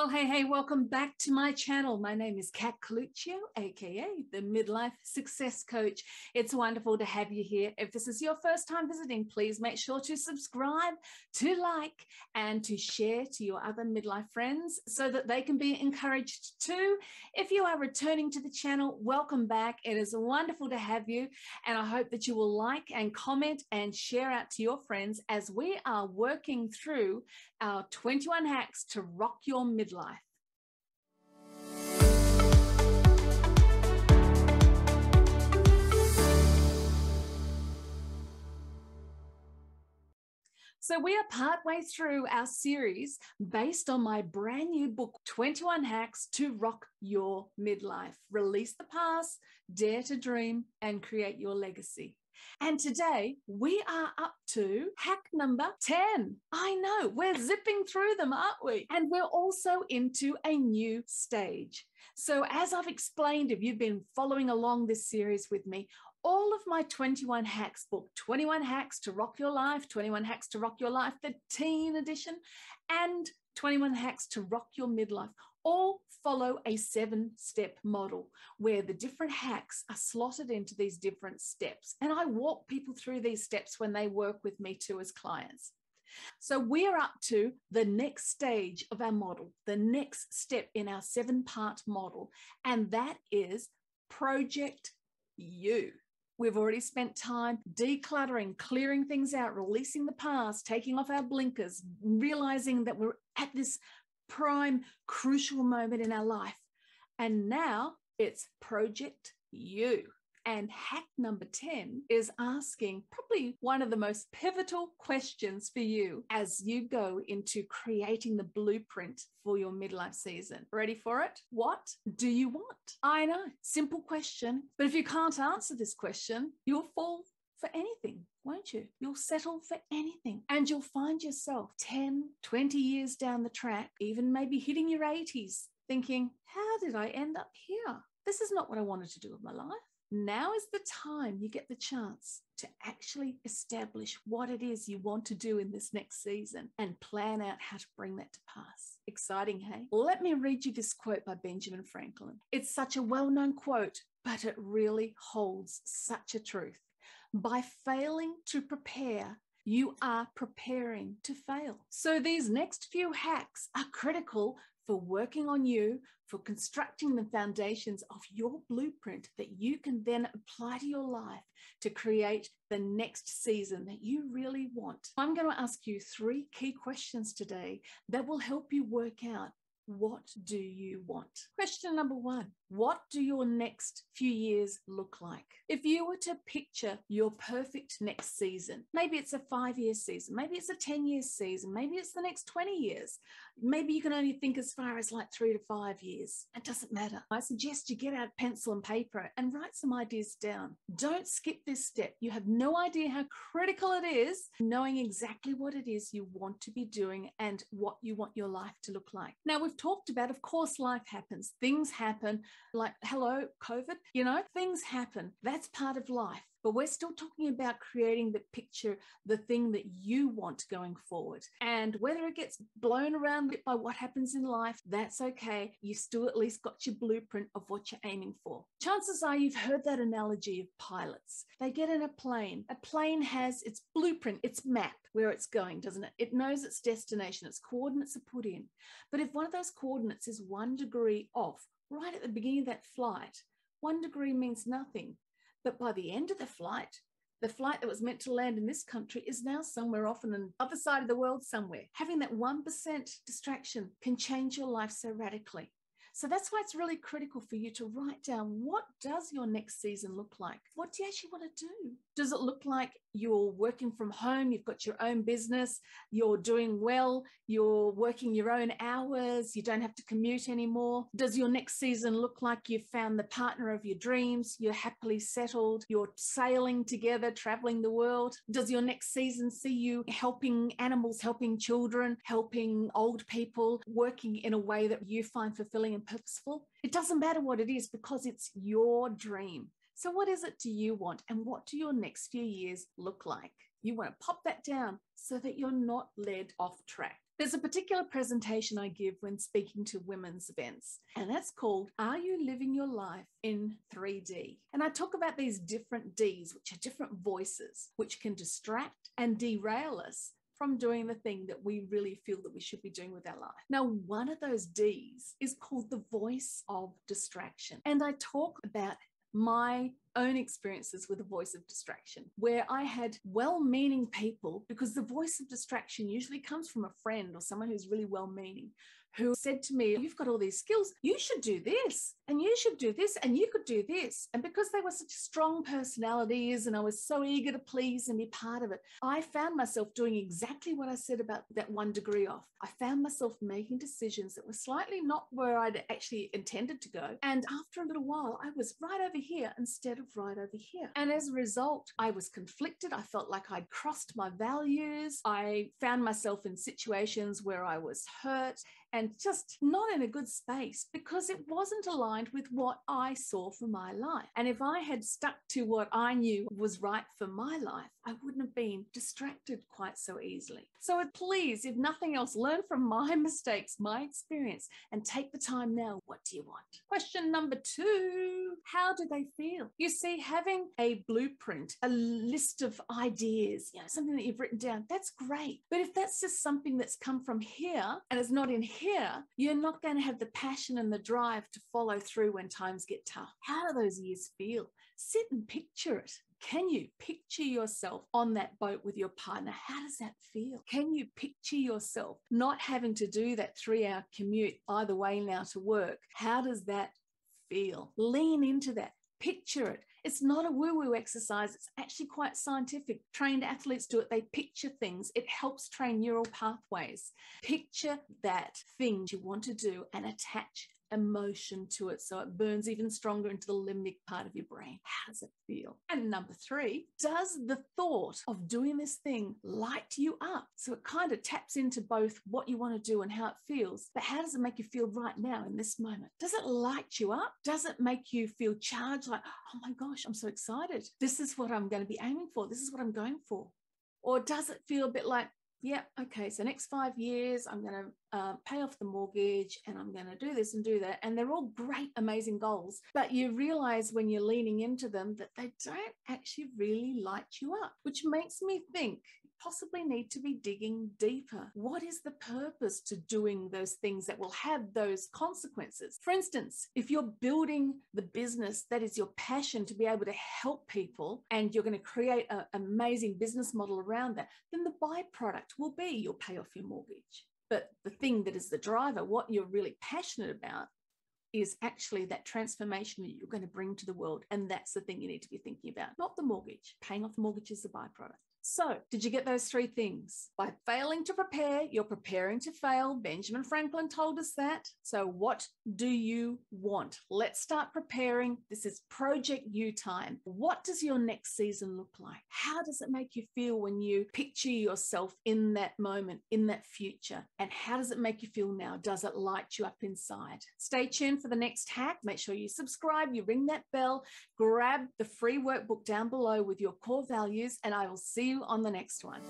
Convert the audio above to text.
Well, hey, welcome back to my channel. My name is Coluccio, aka the Midlife Success Coach. It's wonderful to have you here. If this is your first time visiting, please make sure to subscribe, to like, and to share to your other midlife friends so that they can be encouraged too. If you are returning to the channel, welcome back. It is wonderful to have you, and I hope that you will like and comment and share out to your friends as we are working through our 21 hacks to rock your midlife. So we are partway through our series based on my brand new book, 21 Hacks to Rock Your Midlife. Release the past, dare to dream, and create your legacy. And today we are up to hack number 10. I know, we're zipping through them, aren't we? And we're also into a new stage. So as I've explained, if you've been following along this series with me, all of my 21 hacks book, 21 hacks to rock your life, 21 hacks to rock your life, the teen edition, and 21 hacks to rock your midlife, all follow a 7-step model where the different hacks are slotted into these different steps. And I walk people through these steps when they work with me too as clients. So we're up to the next stage of our model, the next step in our 7-part model, and that is Project You. We've already spent time decluttering, clearing things out, releasing the past, taking off our blinkers, realizing that we're at this prime, crucial moment in our life. And now it's Project You. And hack number 10 is asking probably one of the most pivotal questions for you as you go into creating the blueprint for your midlife season. Ready for it? What do you want? I know, simple question, but if you can't answer this question, you'll fall for anything, won't you? You'll settle for anything, and you'll find yourself 10, 20 years down the track, even maybe hitting your 80s, thinking, how did I end up here? This is not what I wanted to do with my life. Now is the time you get the chance to actually establish what it is you want to do in this next season and plan out how to bring that to pass. Exciting, hey? Let me read you this quote by Benjamin Franklin. It's such a well-known quote, but it really holds such a truth. By failing to prepare, you are preparing to fail. So these next few hacks are critical for working on you, for constructing the foundations of your blueprint that you can then apply to your life to create the next season that you really want. I'm going to ask you 3 key questions today that will help you work out, what do you want? Question number 1, what do your next few years look like? If you were to picture your perfect next season, maybe it's a 5-year season, maybe it's a 10-year season, maybe it's the next 20 years. Maybe you can only think as far as like 3 to 5 years. It doesn't matter. I suggest you get out pencil and paper and write some ideas down. Don't skip this step. You have no idea how critical it is knowing exactly what it is you want to be doing and what you want your life to look like. Now, we've talked about, of course, life happens. Things happen, like, hello, COVID, things happen. That's part of life. But we're still talking about creating the picture, the thing that you want going forward. And whether it gets blown around by what happens in life, that's okay. You've still at least got your blueprint of what you're aiming for. Chances are you've heard that analogy of pilots. They get in a plane. A plane has its blueprint, its map, where it's going, doesn't it? It knows its destination, its coordinates are put in. But if one of those coordinates is 1 degree off, right at the beginning of that flight, 1 degree means nothing. But by the end of the flight that was meant to land in this country is now somewhere off on the other side of the world somewhere. Having that 1% distraction can change your life so radically. So that's why it's really critical for you to write down, what does your next season look like? What do you actually want to do? Does it look like you're working from home, you've got your own business, you're doing well, you're working your own hours, you don't have to commute anymore? Does your next season look like you've found the partner of your dreams, you're happily settled, you're sailing together, traveling the world? Does your next season see you helping animals, helping children, helping old people, working in a way that you find fulfilling and purposeful? It doesn't matter what it is because it's your dream. So what is it do you want, and what do your next few years look like? You want to pop that down so that you're not led off track. There's a particular presentation I give when speaking to women's events, and that's called, Are You Living Your Life in 3D? And I talk about these different Ds, which are different voices, which can distract and derail us from doing the thing that we really feel that we should be doing with our life. Now, one of those Ds is called the voice of distraction. And I talk about my own experiences with the voice of distraction, where I had well-meaning people, because the voice of distraction usually comes from a friend or someone who's really well-meaning, who said to me, you've got all these skills, you should do this, and you should do this, and you could do this. And because they were such strong personalities and I was so eager to please and be part of it, I found myself doing exactly what I said about that 1 degree off. I found myself making decisions that were slightly not where I'd actually intended to go. And after a little while, I was right over here instead of right over here. And as a result, I was conflicted. I felt like I'd crossed my values. I found myself in situations where I was hurt and just not in a good space because it wasn't aligned with what I saw for my life. And if I had stuck to what I knew was right for my life, I wouldn't have been distracted quite so easily. So please, if nothing else, learn from my mistakes, my experience, and take the time now. What do you want? Question number 2, how do they feel? You see, having a blueprint, a list of ideas, something that you've written down, that's great. But if that's just something that's come from here and it's not in here, you're not going to have the passion and the drive to follow through when times get tough. How do those years feel? Sit and picture it. Can you picture yourself on that boat with your partner? How does that feel? Can you picture yourself not having to do that 3-hour commute either way now to work? How does that feel? Lean into that. Picture it. It's not a woo-woo exercise. It's actually quite scientific. Trained athletes do it. They picture things. It helps train neural pathways. Picture that thing you want to do and attach emotion to it so it burns even stronger into the limbic part of your brain. How does it feel? And number 3, does the thought of doing this thing light you up? So it kind of taps into both what you want to do and how it feels, but how does it make you feel right now in this moment? Does it light you up? Does it make you feel charged, like, oh my gosh, I'm so excited. This is what I'm going to be aiming for. This is what I'm going for. Or does it feel a bit like, yeah, okay, so next 5 years, I'm going to pay off the mortgage and I'm going to do this and do that. And they're all great, amazing goals. But you realize when you're leaning into them that they don't actually really light you up, which makes me think you possibly need to be digging deeper. What is the purpose to doing those things that will have those consequences? For instance, if you're building the business that is your passion to be able to help people and you're going to create an amazing business model around that, then the byproduct will be you'll pay off your mortgage. But the thing that is the driver, what you're really passionate about, is actually that transformation that you're going to bring to the world. And that's the thing you need to be thinking about, not the mortgage. Paying off the mortgage is the byproduct. So did you get those 3 things? By failing to prepare, you're preparing to fail. Benjamin Franklin told us that. So what do you want? Let's start preparing. This is Project You time. What does your next season look like? How does it make you feel when you picture yourself in that moment, in that future? And how does it make you feel now? Does it light you up inside? Stay tuned for the next hack. Make sure you subscribe, you ring that bell, grab the free workbook down below with your core values, and I will see you on the next one.